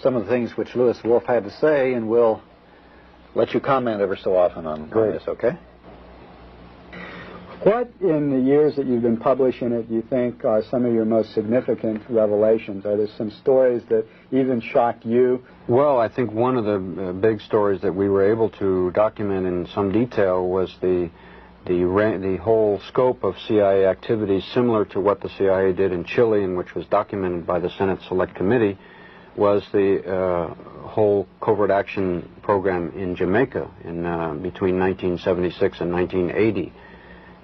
some of the things which Lewis Wolf had to say, and we'll let you comment ever so often on this, okay? What, in the years that you've been publishing it, do you think are some of your most significant revelations? Are there some stories that even shocked you? Well, I think one of the big stories that we were able to document in some detail was the whole scope of CIA activities similar to what the CIA did in Chile, and which was documented by the Senate Select Committee, was the whole covert action program in Jamaica in between 1976 and 1980.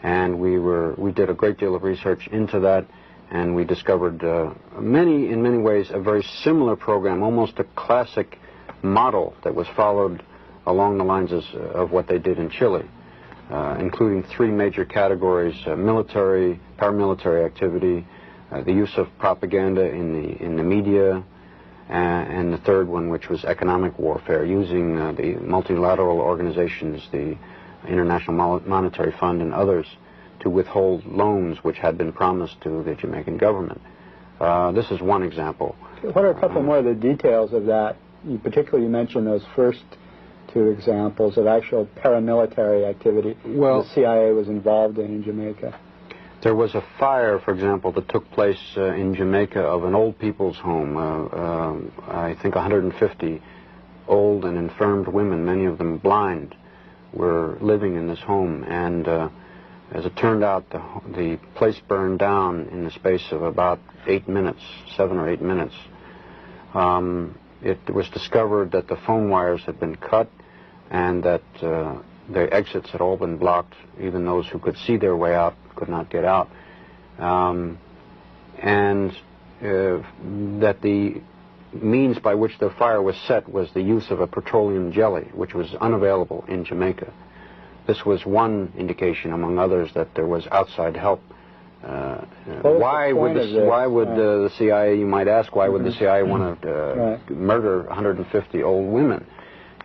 And we did a great deal of research into that, and we discovered in many ways a very similar program, almost a classic model that was followed along the lines of what they did in Chile, including three major categories: military, paramilitary activity, the use of propaganda in the media, and the third one, which was economic warfare, using the multilateral organizations, the International Monetary Fund and others, to withhold loans which had been promised to the Jamaican government. This is one example. What are a couple more of the details of that? Particularly, you mentioned those first two examples of actual paramilitary activity the CIA was involved in Jamaica. There was a fire, for example, that took place in Jamaica of an old people's home. I think 150 old and infirmed women, many of them blind, were living in this home, and as it turned out, the place burned down in the space of about 8 minutes, 7 or 8 minutes. It was discovered that the phone wires had been cut, and that the exits had all been blocked. Even those who could see their way out could not get out, and that the means by which the fire was set was the use of a petroleum jelly, which was unavailable in Jamaica. This was one indication, among others, that there was outside help. Why would the CIA, you might ask, why would the CIA want to murder 150 old women?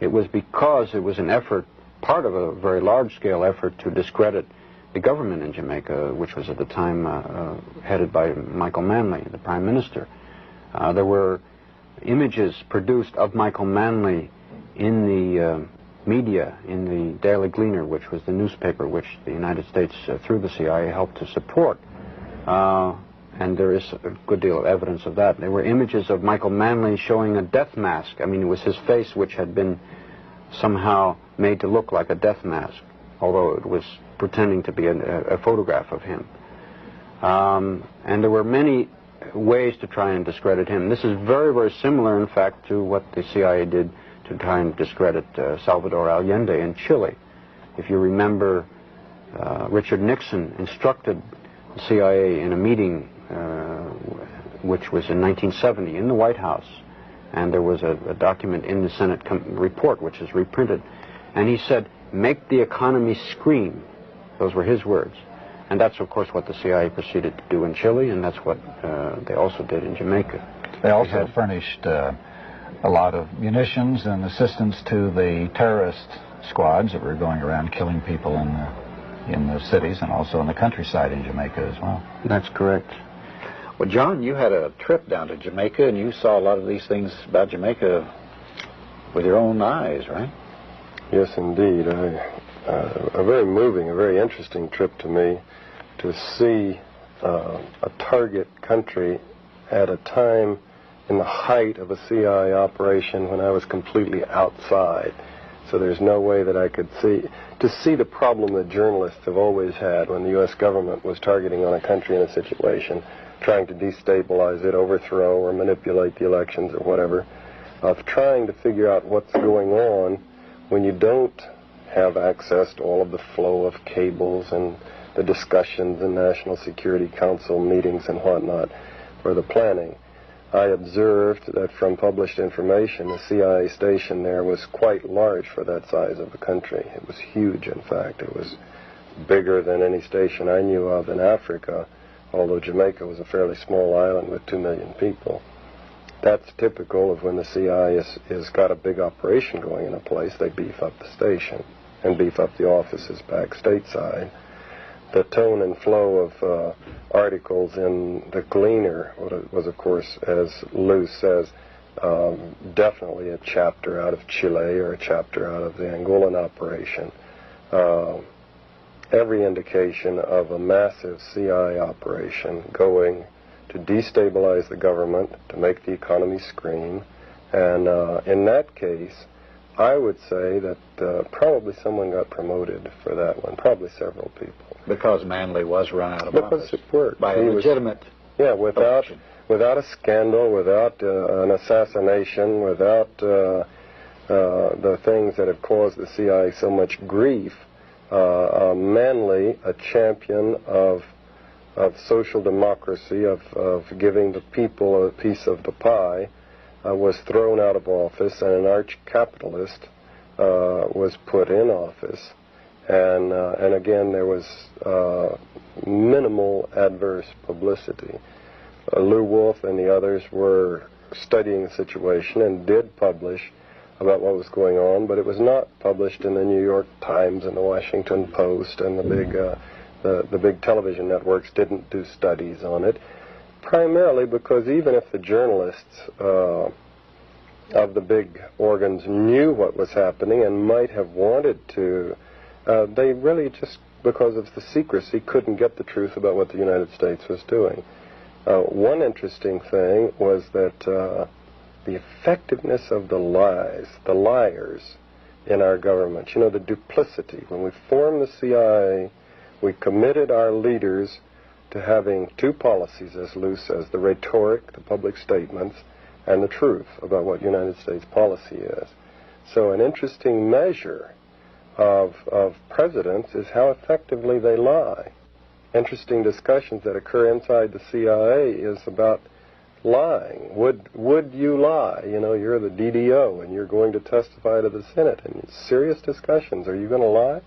It was because it was an effort, part of a very large-scale effort, to discredit the government in Jamaica, which was at the time headed by Michael Manley, the Prime Minister. There were images produced of Michael Manley in the media, in the Daily Gleaner, which was the newspaper which the United States, through the CIA, helped to support. And there is a good deal of evidence of that. There were images of Michael Manley showing a death mask. I mean, it was his face which had been somehow made to look like a death mask, although it was pretending to be a photograph of him. And there were many ways to try and discredit him. This is very, very similar, in fact, to what the CIA did to try and discredit Salvador Allende in Chile. If you remember, Richard Nixon instructed the CIA in a meeting which was in 1970 in the White House, and there was a document in the Senate report which is reprinted, and he said, "Make the economy scream." Those were his words. And that's, of course, what the CIA proceeded to do in Chile, and that's what they also did in Jamaica. They also furnished a lot of munitions and assistance to the terrorist squads that were going around killing people in the cities and also in the countryside in Jamaica as well. That's correct. Well, John, you had a trip down to Jamaica, and you saw a lot of these things about Jamaica with your own eyes, right? Yes, indeed. A very moving, a very interesting trip to me, to see a target country at a time in the height of a CIA operation when I was completely outside. So there's no way that I could see the problem that journalists have always had when the U.S. government was targeting on a country in a situation, trying to destabilize it, overthrow or manipulate the elections or whatever, of trying to figure out what's going on when you don't have access to all of the flow of cables and the discussions in National Security Council meetings and whatnot for the planning. I observed that from published information, the CIA station there was quite large for that size of a country. It was huge, in fact. It was bigger than any station I knew of in Africa, although Jamaica was a fairly small island with 2 million people. That's typical of when the CIA has got a big operation going in a place. They beef up the station and beef up the offices back stateside. The tone and flow of articles in the Gleaner was, of course, as Lou says, definitely a chapter out of Chile or a chapter out of the Angolan operation. Every indication of a massive CIA operation going to destabilize the government, to make the economy scream. And in that case, I would say that probably someone got promoted for that one, probably several people. Because Manley was run out of office. Because it worked. By a legitimate without a scandal, without an assassination, without the things that have caused the CIA so much grief. Manley, a champion of social democracy, of giving the people a piece of the pie, was thrown out of office, and an arch-capitalist was put in office. And again, there was minimal adverse publicity. Lew Wolf and the others were studying the situation and did publish about what was going on, but it was not published in the New York Times and the Washington Post, and the big television networks didn't do studies on it, primarily because even if the journalists of the big organs knew what was happening and might have wanted to, they really just, because of the secrecy, couldn't get the truth about what the United States was doing. One interesting thing was that the effectiveness of the liars in our government, the duplicity. When we formed the CIA, we committed our leaders to having two policies, as Lew says: the rhetoric, the public statements, and the truth about what United States policy is. So an interesting measure of presidents is how effectively they lie. Interesting discussions that occur inside the CIA is about lying. Would you lie? You're the DDO and you're going to testify to the Senate. And serious discussions. Are you going to lie?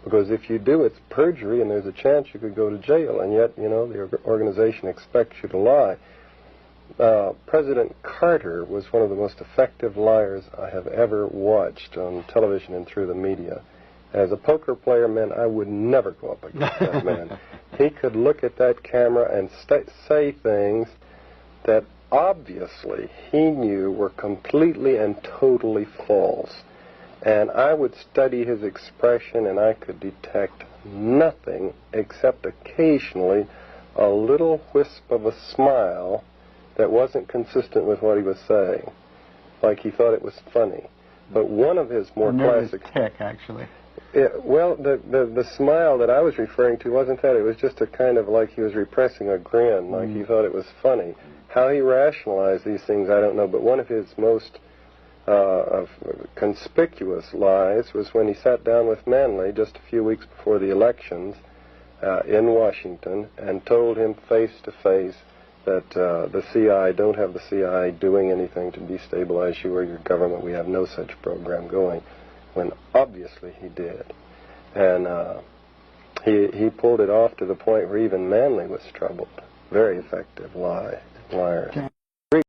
Because if you do, it's perjury and there's a chance you could go to jail. And yet, the organization expects you to lie. President Carter was one of the most effective liars I have ever watched on television and through the media. As a poker player, man, I would never go up against that man. He could look at that camera and say things that obviously he knew were completely and totally false. And I would study his expression and I could detect nothing except occasionally a little wisp of a smile that wasn't consistent with what he was saying, like he thought it was funny. But one of his more classic tick, actually. Well, the smile that I was referring to wasn't that. It was just a kind of like he was repressing a grin, like he thought it was funny. How he rationalized these things, I don't know. But one of his most conspicuous lies was when he sat down with Manley just a few weeks before the elections in Washington and told him face to face that the CIA, don't have the CIA doing anything to destabilize you or your government. We have no such program going, when obviously he did. And he pulled it off to the point where even Manley was troubled. Very effective liar.